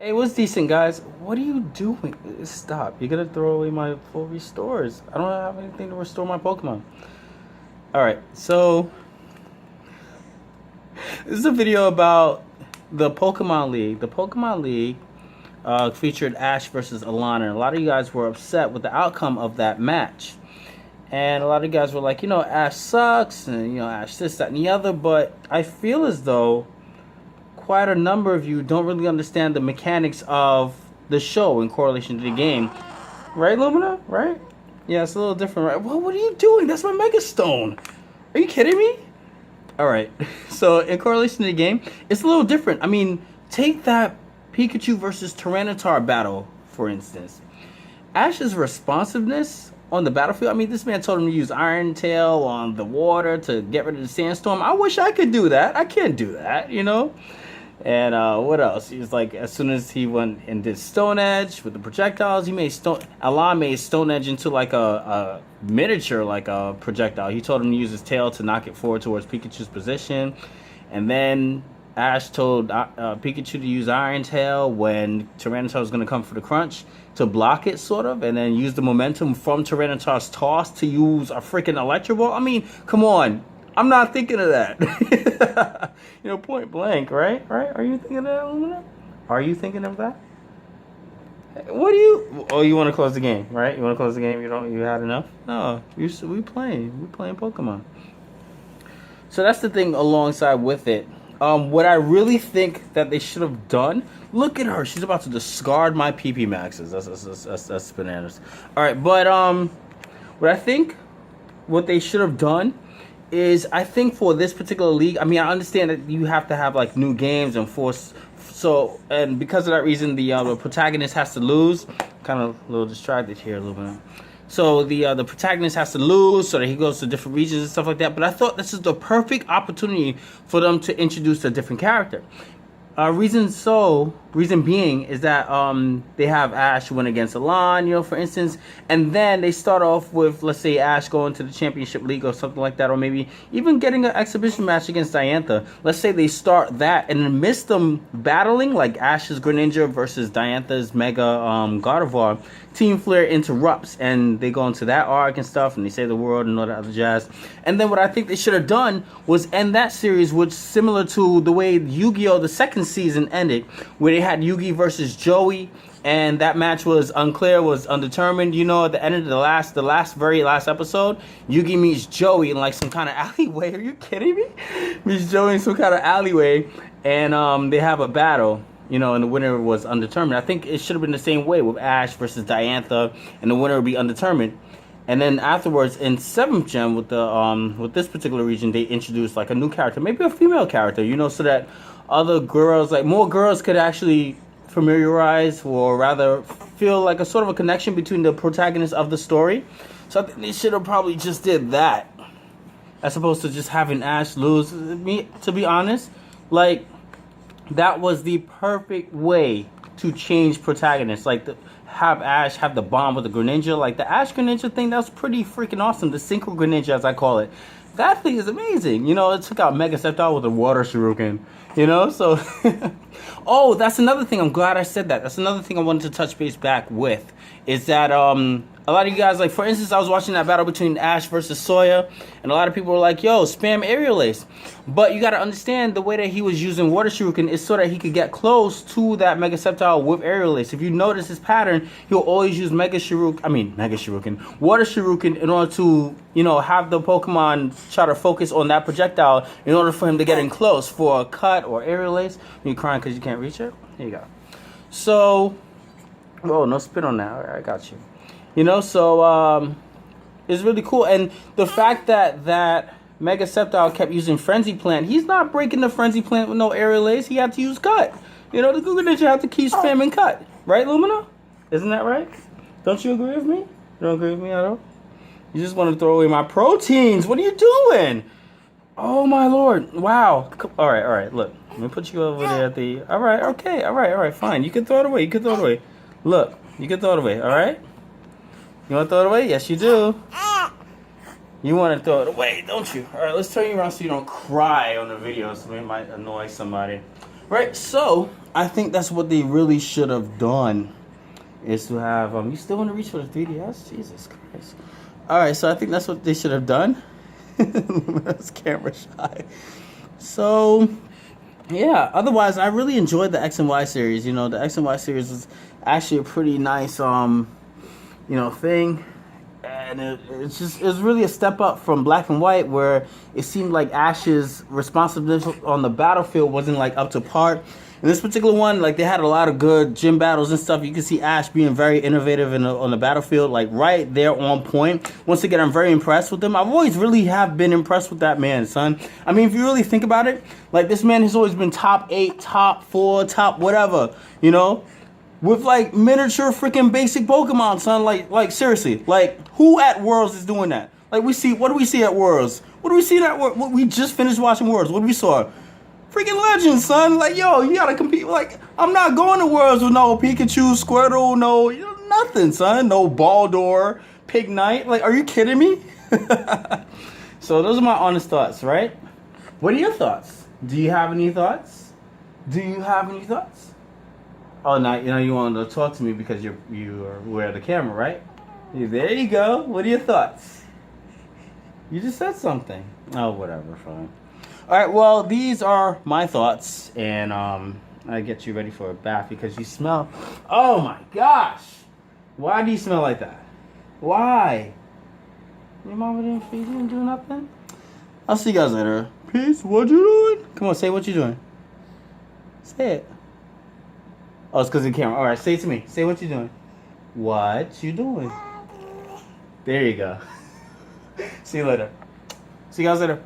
Hey, what's decent, guys? What are you doing? Stop. You're gonna throw away my full restores. I don't have anything to restore my Pokemon. Alright, so this is a video about the Pokemon League. The Pokemon League featured Ash versus ALAIN, and a lot of you guys were upset with the outcome of that match. And a lot of you guys were like, Ash sucks, and, Ash this, that, and the other, but I feel as though quite a number of you don't really understand the mechanics of the show in correlation to the game. Right, Lumina? Right? Yeah, it's a little different, right? Well, what are you doing? That's my Mega Stone. Are you kidding me? Alright, so in correlation to the game, it's a little different. I mean, take that Pikachu versus Tyranitar battle, for instance. Ash's responsiveness on the battlefield, I mean, this man told him to use Iron Tail on the water to get rid of the sandstorm. I wish I could do that. I can't do that, And what else? He was like, as soon as he went and did Stone Edge with the projectiles, he made ALAIN made Stone Edge into like a miniature, like a projectile. He told him to use his tail to knock it forward towards Pikachu's position. And then Ash told Pikachu to use Iron Tail when Tyranitar was going to come for the crunch to block it, sort of, and then use the momentum from Tyranitar's toss to use a freaking Electro Ball. I mean, come on. I'm not thinking of that. Point blank, right? Right? Are you thinking of that, Lumina? Are you thinking of that? What do you... Oh, you want to close the game, right? You want to close the game? You had enough? No, we playing Pokemon. So that's the thing alongside with it. What I really think that they should have done... Look at her. She's about to discard my PP Maxes. That's bananas. Alright, but what they should have done is, I think for this particular league, I mean, I understand that you have to have like new games and force, and because of that reason, the protagonist has to lose. Kind of a little distracted here a little bit. So the protagonist has to lose so that he goes to different regions and stuff like that. But I thought this is the perfect opportunity for them to introduce a different character. Reason being is that they have Ash win against ALAIN, for instance, and then they start off with, let's say, Ash going to the Championship League or something like that, or maybe even getting an exhibition match against Diantha. Let's say they start that, and in the midst them battling, like Ash's Greninja versus Diantha's Mega Gardevoir, Team Flare interrupts, and they go into that arc and stuff, and they save the world and all that other jazz. And then what I think they should have done was end that series, which similar to the way Yu-Gi-Oh! The second season ended, where they had Yugi versus Joey, and that match was unclear, was undetermined. At the end of the very last episode, Yugi meets Joey in like some kind of alleyway. Are you kidding me? Meets Joey in some kind of alleyway, and they have a battle. And the winner was undetermined. I think it should have been the same way with Ash versus Diantha, and the winner would be undetermined. And then afterwards, in 7th Gen, with this particular region, they introduced like a new character, maybe a female character, so that other girls, like more girls, could actually familiarize, or rather feel like a sort of a connection between the protagonist of the story. So I think they should have probably just did that, as opposed to just having Ash lose. To be honest, like, that was the perfect way to change protagonists. Like, have Ash have the bond with the Greninja. Like, the Ash Greninja thing, that was pretty freaking awesome. The Synchro Greninja, as I call it. That thing is amazing. It took out Mega Sceptile with a Water Shuriken. So... Oh, that's another thing. I'm glad I said that. That's another thing I wanted to touch base back with. Is that, a lot of you guys, like, for instance, I was watching that battle between Ash versus Sawyer, and a lot of people were like, yo, spam Aerial Ace. But you gotta understand, the way that he was using Water Shuriken is so that he could get close to that Mega Sceptile with Aerial Ace. If you notice his pattern, he'll always use Water Shuriken in order to, have the Pokemon try to focus on that projectile in order for him to get in close for a cut or Aerial Ace. You're crying because you can't reach it? Here you go. So, oh, no spit on that. All right, I got you. It's really cool. And the fact that Mega Sceptile kept using Frenzy Plant, he's not breaking the Frenzy Plant with no Aerial Ace. He had to use Cut. The Google Ninja have to keep spamming Cut. Right, Lumina? Isn't that right? Don't you agree with me? You don't agree with me at all? You just want to throw away my proteins. What are you doing? Oh, my Lord. Wow. All right. Look, let me put you over there at the... All right, okay. All right, fine. You can throw it away. Look, you can throw it away, all right? You want to throw it away? Yes, you do. You want to throw it away, don't you? All right, let's turn you around so you don't cry on the video, so it might annoy somebody. Right, so I think that's what they really should have done. Is to have you still want to reach for the 3DS? Jesus Christ! All right, so I think that's what they should have done. Lumina's camera shy. So yeah. Otherwise, I really enjoyed the X and Y series. You know, the X and Y series was actually a pretty nice thing. And it's really a step up from Black and White, where it seemed like Ash's responsiveness on the battlefield wasn't like up to par. In this particular one, like they had a lot of good gym battles and stuff. You can see Ash being very innovative on the battlefield, like right there on point. Once again, I'm very impressed with him. I've always really have been impressed with that man, son. I mean, if you really think about it, like this man has always been top 8, top 4, top whatever, you know? With like miniature freaking basic Pokemon, son. Like seriously, like who at Worlds is doing that? Like what do we see at Worlds? What do we see at Worlds? We just finished watching Worlds. What we saw? Freaking legends, son. Like yo, you gotta compete. Like I'm not going to Worlds with no Pikachu, Squirtle, nothing, son. No Baldor, Pignite. Like, are you kidding me? So those are my honest thoughts, right? What are your thoughts? Do you have any thoughts? Oh, now you want to talk to me because you are aware of the camera, right? There you go. What are your thoughts? You just said something. Oh, whatever, fine. All right, well, these are my thoughts, and I get you ready for a bath because you smell. Oh my gosh! Why do you smell like that? Why? Your mama didn't feed you and do nothing? I'll see you guys later. Peace. What you doing? Come on, say what you doing. Say it. Oh, it's because of the camera. All right, say it to me. Say what you're doing. What you doing? There you go. See you later. See you guys later.